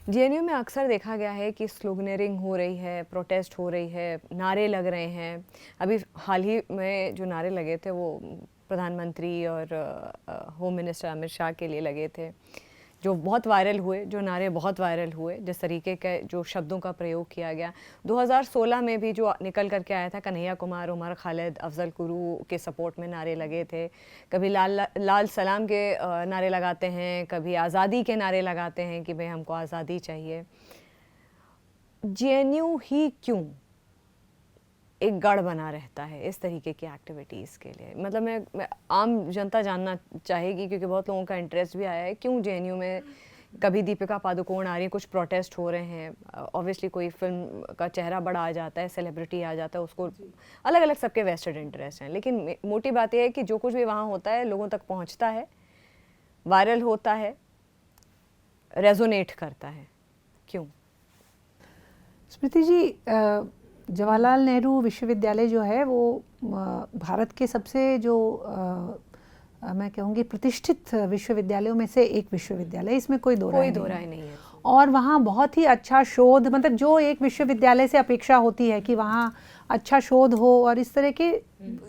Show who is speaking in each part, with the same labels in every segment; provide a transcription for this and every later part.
Speaker 1: JNU में अक्सर देखा गया है कि स्लोगनरिंग हो रही है, प्रोटेस्ट हो रही है, नारे लग रहे हैं। अभी हाल ही में जो नारे लगे थे वो प्रधानमंत्री और होम मिनिस्टर अमित शाह के लिए लगे थे, जो बहुत वायरल हुए, जो नारे बहुत वायरल हुए, जिस तरीके के जो शब्दों का प्रयोग किया गया। 2016 में भी जो निकल करके आया था, कन्हैया कुमार, उमर खालिद, अफजल गुरु के सपोर्ट में नारे लगे थे। कभी लाल सलाम के नारे लगाते हैं, कभी आज़ादी के नारे लगाते हैं कि भाई हमको आज़ादी चाहिए। जेएनयू ही क्यों एक गढ़ बना रहता है इस तरीके की एक्टिविटीज़ के लिए? मतलब मैं आम जनता जानना चाहेगी, क्योंकि बहुत लोगों का इंटरेस्ट भी आया है, क्यों जेएनयू में कभी दीपिका पादुकोण आ रही है, कुछ प्रोटेस्ट हो रहे हैं, ऑब्वियसली कोई फिल्म का चेहरा बड़ा आ जाता है, सेलिब्रिटी आ जाता है, उसको अलग अलग सबके वेस्टेड इंटरेस्ट हैं, लेकिन मोटी बात यह है कि जो कुछ भी वहाँ होता है लोगों तक पहुँचता है, वायरल होता है, रेजोनेट करता है। क्यों?
Speaker 2: स्मृति जी, जवाहरलाल नेहरू विश्वविद्यालय जो है वो भारत के सबसे जो मैं कहूँगी प्रतिष्ठित विश्वविद्यालयों में से एक विश्वविद्यालय, इसमें कोई दो राय नहीं है। और वहाँ बहुत ही अच्छा शोध, मतलब जो एक विश्वविद्यालय से अपेक्षा होती है कि वहाँ अच्छा शोध हो, और इस तरह के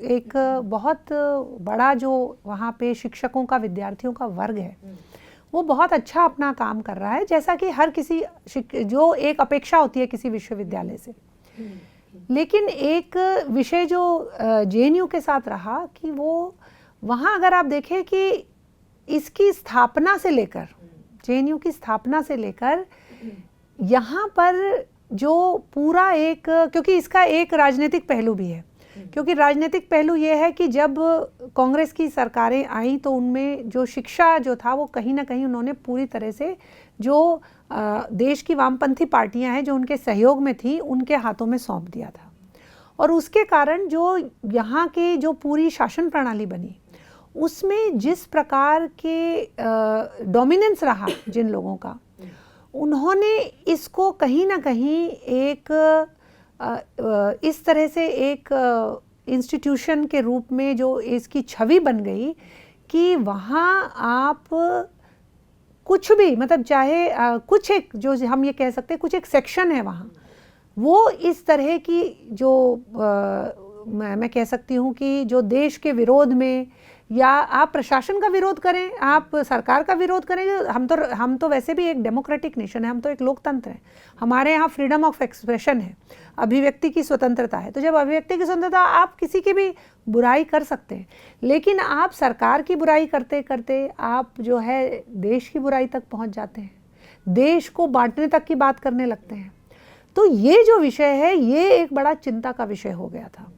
Speaker 2: एक बहुत बड़ा जो वहाँ पे शिक्षकों का, विद्यार्थियों का वर्ग है, वो बहुत अच्छा अपना काम कर रहा है, जैसा कि हर किसी जो एक अपेक्षा होती है किसी विश्वविद्यालय से। लेकिन एक विषय जो जेएनयू के साथ रहा कि वो वहाँ अगर आप देखें कि इसकी स्थापना से लेकर, जेएनयू की स्थापना से लेकर यहाँ पर जो पूरा एक, क्योंकि इसका एक राजनीतिक पहलू भी है, क्योंकि राजनीतिक पहलू ये है कि जब कांग्रेस की सरकारें आई तो उनमें जो शिक्षा जो था वो कहीं ना कहीं उन्होंने पूरी तरह से जो देश की वामपंथी पार्टियां हैं जो उनके सहयोग में थी उनके हाथों में सौंप दिया था। और उसके कारण जो यहाँ की जो पूरी शासन प्रणाली बनी उसमें जिस प्रकार के डोमिनेंस रहा जिन लोगों का, उन्होंने इसको कहीं ना कहीं एक इस तरह से एक इंस्टीट्यूशन के रूप में जो इसकी छवि बन गई कि वहाँ आप कुछ भी, मतलब चाहे कुछ एक जो हम ये कह सकते हैं कुछ एक सेक्शन है वहाँ, वो इस तरह की जो मैं कह सकती हूँ कि जो देश के विरोध में, या आप प्रशासन का विरोध करें, आप सरकार का विरोध करें, हम तो वैसे भी एक डेमोक्रेटिक नेशन है, हम तो एक लोकतंत्र है, हमारे यहाँ फ्रीडम ऑफ एक्सप्रेशन है, अभिव्यक्ति की स्वतंत्रता है। तो जब अभिव्यक्ति की स्वतंत्रता, आप किसी की भी बुराई कर सकते हैं, लेकिन आप सरकार की बुराई करते करते आप जो है देश की बुराई तक पहुँच जाते हैं, देश को बांटने तक की बात करने लगते हैं। तो ये जो विषय है ये एक बड़ा चिंता का विषय हो गया था,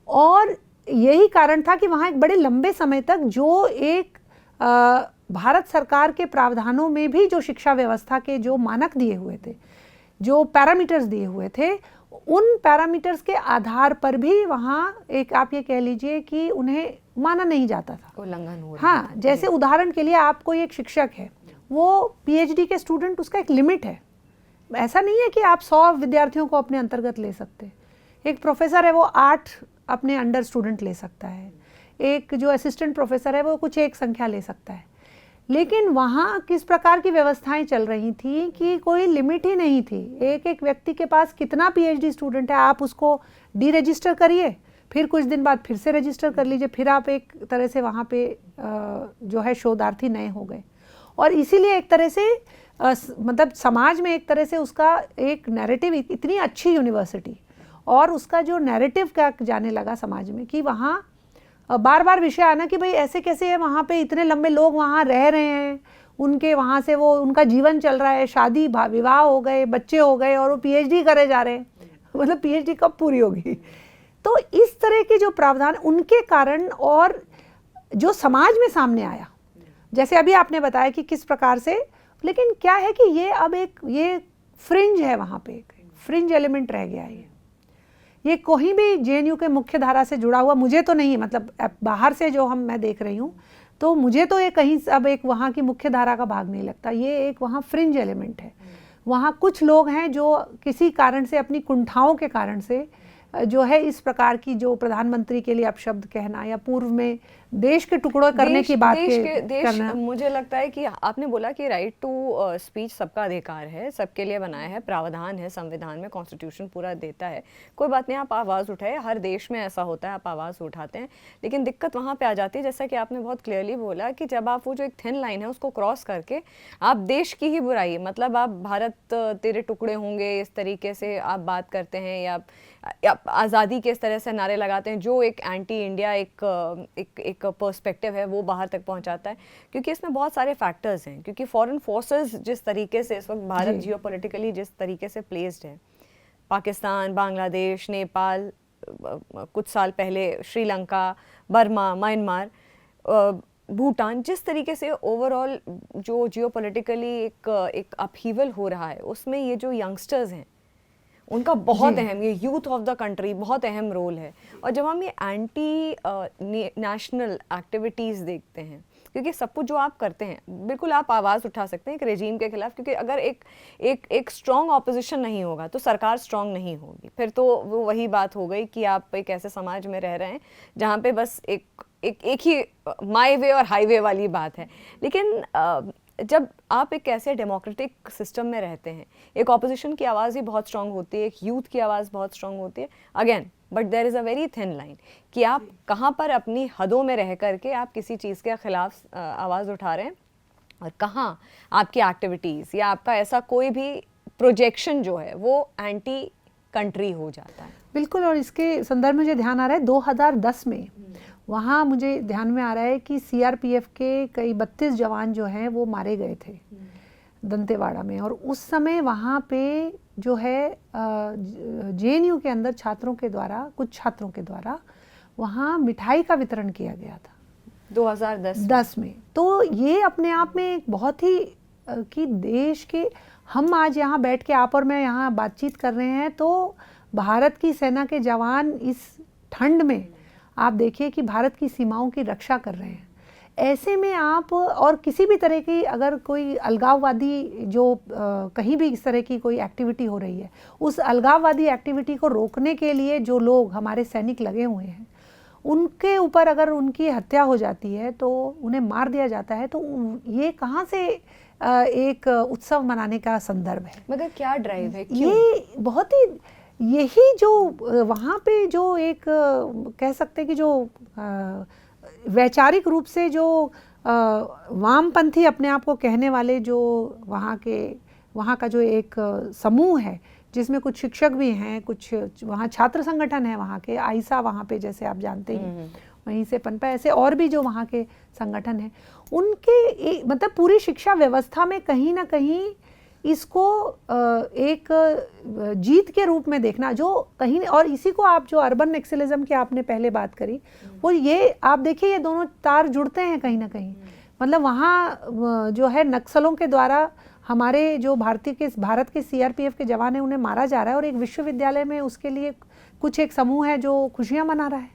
Speaker 2: और यही कारण था कि वहाँ एक बड़े लंबे समय तक जो एक भारत सरकार के प्रावधानों में भी जो शिक्षा व्यवस्था के जो मानक दिए हुए थे, जो पैरामीटर्स दिए हुए थे, उन पैरामीटर्स के आधार पर भी वहाँ एक आप ये कह लीजिए कि उन्हें माना नहीं जाता था,
Speaker 1: उल्लंघन हो रहा था।
Speaker 2: हाँ, जैसे उदाहरण के लिए आपको एक शिक्षक है, वो पीएचडी के स्टूडेंट, उसका एक लिमिट है, ऐसा नहीं है कि आप 100 विद्यार्थियों को अपने अंतर्गत ले सकते। एक प्रोफेसर है वो 8 अपने अंडर स्टूडेंट ले सकता है, एक जो असिस्टेंट प्रोफेसर है वो कुछ एक संख्या ले सकता है। लेकिन वहाँ किस प्रकार की व्यवस्थाएं चल रही थी कि कोई लिमिट ही नहीं थी, एक एक व्यक्ति के पास कितना पीएचडी स्टूडेंट है, आप उसको डी रजिस्टर करिए, फिर कुछ दिन बाद फिर से रजिस्टर कर लीजिए, फिर आप एक तरह से वहाँ पे जो है शोधार्थी नए हो गए। और इसीलिए एक तरह से मतलब समाज में एक तरह से उसका एक नैरेटिव, इतनी अच्छी यूनिवर्सिटी और उसका जो नैरेटिव क्या जाने लगा समाज में कि वहाँ बार बार विषय आना कि भाई ऐसे कैसे है, वहाँ पे इतने लंबे लोग वहाँ रह रहे हैं, उनके वहाँ से वो उनका जीवन चल रहा है, शादी विवाह हो गए, बच्चे हो गए, और वो पीएचडी करे जा रहे हैं, मतलब पीएचडी कब पूरी होगी। तो इस तरह के जो प्रावधान उनके कारण, और जो समाज में सामने आया, जैसे अभी आपने बताया कि किस प्रकार से, लेकिन क्या है कि ये अब एक ये फ्रिंज है, वहाँ पे एक फ्रिंज एलिमेंट रह गया है। ये कोई भी जेएनयू के मुख्य धारा से जुड़ा हुआ मुझे तो नहीं, मतलब बाहर से जो मैं देख रही हूँ तो मुझे तो ये कहीं अब एक वहाँ की मुख्य धारा का भाग नहीं लगता, ये एक वहाँ फ्रिंज एलिमेंट है। वहाँ कुछ लोग हैं जो किसी कारण से, अपनी कुंठाओं के कारण से जो है इस प्रकार की जो प्रधानमंत्री के लिए अपशब्द कहना या पूर्व में देश के टुकड़े करने की बात करना।
Speaker 1: मुझे लगता है कि आपने बोला कि राइट टू स्पीच सबका अधिकार है, सबके लिए बनाया है, प्रावधान है संविधान में, कॉन्स्टिट्यूशन पूरा देता है, कोई बात नहीं, आप आवाज़ उठाए, हर देश में ऐसा होता है, आप आवाज़ उठाते हैं। लेकिन दिक्कत वहाँ पे आ जाती है, जैसा कि आपने बहुत क्लियरली बोला कि जब आप वो जो एक थिन लाइन है उसको क्रॉस करके आप देश की ही बुराई, मतलब आप भारत तेरे टुकड़े होंगे इस तरीके से आप बात करते हैं, या आज़ादी के इस तरह से नारे लगाते हैं, जो एक एंटी इंडिया एक पर्सपेक्टिव है वो बाहर तक पहुंचाता है। क्योंकि इसमें बहुत सारे फैक्टर्स हैं, क्योंकि फॉरेन फोर्सेस जिस तरीके से इस वक्त भारत जियोपॉलिटिकली जिस तरीके से प्लेस्ड है, पाकिस्तान, बांग्लादेश, नेपाल, कुछ साल पहले श्रीलंका, बर्मा, म्यांमार, भूटान, जिस तरीके से ओवरऑल जो जियोपॉलिटिकली एक अपहीवल हो रहा है, उसमें ये जो यंगस्टर्स हैं उनका बहुत अहम, ये यूथ ऑफ द कंट्री बहुत अहम रोल है। और जब हम ये एंटी नेशनल एक्टिविटीज़ देखते हैं, क्योंकि सब कुछ जो आप करते हैं बिल्कुल आप आवाज़ उठा सकते हैं एक रेजीम के खिलाफ, क्योंकि अगर एक स्ट्रॉन्ग ऑपोजिशन नहीं होगा तो सरकार स्ट्रॉन्ग नहीं होगी। फिर तो वो वही बात हो गई कि आप एक ऐसे समाज में रह रहे हैं जहाँ पे बस एक ही माई वे और हाईवे वाली बात है। लेकिन जब आप एक ऐसे डेमोक्रेटिक सिस्टम में रहते हैं, एक ऑपोजिशन की आवाज़ ही बहुत स्ट्रांग होती है, एक यूथ की आवाज़ बहुत स्ट्रांग होती है again, but there is a very thin line कि आप कहाँ पर अपनी हदों में रह करके आप किसी चीज़ के खिलाफ आवाज़ उठा रहे हैं और कहाँ आपकी एक्टिविटीज़ या आपका ऐसा कोई भी प्रोजेक्शन जो है वो एंटी कंट्री हो जाता है।
Speaker 2: बिल्कुल। और इसके संदर्भ में मुझे ध्यान आ रहा है 2010 में वहाँ मुझे ध्यान में आ रहा है कि सीआरपीएफ के कई 32 जवान जो हैं वो मारे गए थे दंतेवाड़ा में। और उस समय वहाँ पे जो है जेएनयू के अंदर छात्रों के द्वारा, कुछ छात्रों के द्वारा वहाँ मिठाई का वितरण किया गया था 2010 में। तो ये अपने आप में एक बहुत ही कि देश के, हम आज यहाँ बैठ के आप और मैं यहाँ बातचीत कर रहे हैं तो भारत की सेना के जवान इस ठंड में आप देखिए कि भारत की सीमाओं की रक्षा कर रहे हैं। ऐसे में आप और किसी भी तरह की अगर कोई अलगाववादी जो कहीं भी इस तरह की कोई एक्टिविटी हो रही है, उस अलगाववादी एक्टिविटी को रोकने के लिए जो लोग हमारे सैनिक लगे हुए हैं उनके ऊपर अगर उनकी हत्या हो जाती है तो उन्हें मार दिया जाता है, तो ये कहाँ से एक उत्सव मनाने का संदर्भ है?
Speaker 1: मगर क्या ड्राइव है? क्यों?
Speaker 2: ये बहुत ही यही जो वहाँ पे जो एक कह सकते हैं कि जो वैचारिक रूप से जो वामपंथी अपने आप को कहने वाले जो वहाँ का जो एक समूह है जिसमें कुछ शिक्षक भी हैं, कुछ वहाँ छात्र संगठन है, वहाँ के आइसा वहाँ पे जैसे आप जानते हैं वहीं से पनपा, ऐसे और भी जो वहाँ के संगठन हैं उनके मतलब पूरी शिक्षा व्यवस्था में कहीं ना कहीं इसको एक जीत के रूप में देखना जो कहीं, और इसी को आप जो अर्बन नक्सलिज्म की आपने पहले बात करी वो ये आप देखिए ये दोनों तार जुड़ते हैं कहीं ना कहीं। मतलब वहाँ जो है नक्सलों के द्वारा हमारे जो भारत के सीआरपीएफ के जवान हैं उन्हें मारा जा रहा है और एक विश्वविद्यालय में उसके लिए कुछ एक समूह है जो खुशियाँ मना रहा है।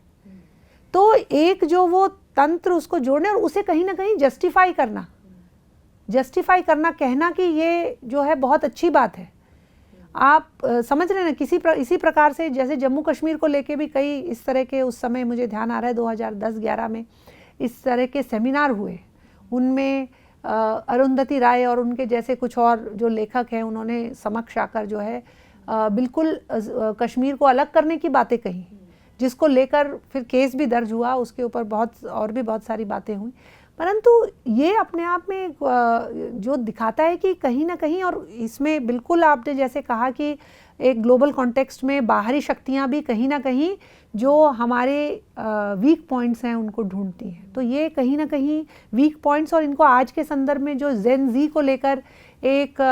Speaker 2: तो एक जो वो तंत्र उसको जोड़ने और उसे कहीं ना कहीं जस्टिफाई करना कहना कि ये जो है बहुत अच्छी बात है। आप समझ रहे हैं ना, इसी प्रकार से जैसे जम्मू कश्मीर को लेके भी कई इस तरह के उस समय मुझे ध्यान आ रहा है 2010-11 में इस तरह के सेमिनार हुए, उनमें अरुंधति राय और उनके जैसे कुछ और जो लेखक हैं उन्होंने समक्ष आकर जो है बिल्कुल कश्मीर को अलग करने की बातें कही, जिसको लेकर फिर केस भी दर्ज हुआ, उसके ऊपर बहुत सारी बातें हुई। परंतु ये अपने आप में जो दिखाता है कि कहीं ना कहीं, और इसमें बिल्कुल आपने जैसे कहा कि एक ग्लोबल कॉन्टेक्स्ट में बाहरी शक्तियां भी कहीं ना कहीं जो हमारे वीक पॉइंट्स हैं उनको ढूंढती हैं। तो ये कहीं ना कहीं वीक पॉइंट्स और इनको आज के संदर्भ में जो जेन जी को लेकर एक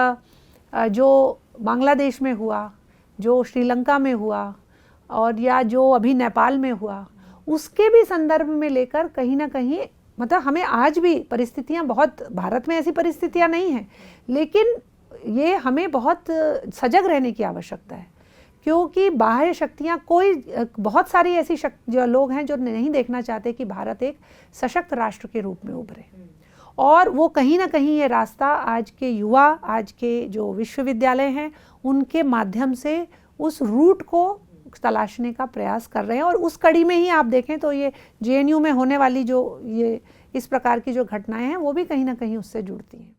Speaker 2: जो बांग्लादेश में हुआ, जो श्रीलंका में हुआ और या जो अभी नेपाल में हुआ, उसके भी संदर्भ में लेकर कहीं ना कहीं मतलब हमें आज भी परिस्थितियां, बहुत भारत में ऐसी परिस्थितियां नहीं हैं, लेकिन ये हमें बहुत सजग रहने की आवश्यकता है क्योंकि बाह्य शक्तियां बहुत सारी ऐसी जो लोग हैं जो नहीं देखना चाहते कि भारत एक सशक्त राष्ट्र के रूप में उभरे। और वो कहीं ना कहीं ये रास्ता आज के युवा, आज के जो विश्वविद्यालय हैं उनके माध्यम से उस रूट को तलाशने का प्रयास कर रहे हैं। और उस कड़ी में ही आप देखें तो ये जेएनयू में होने वाली जो ये इस प्रकार की जो घटनाएं हैं वो भी कहीं ना कहीं उससे जुड़ती हैं।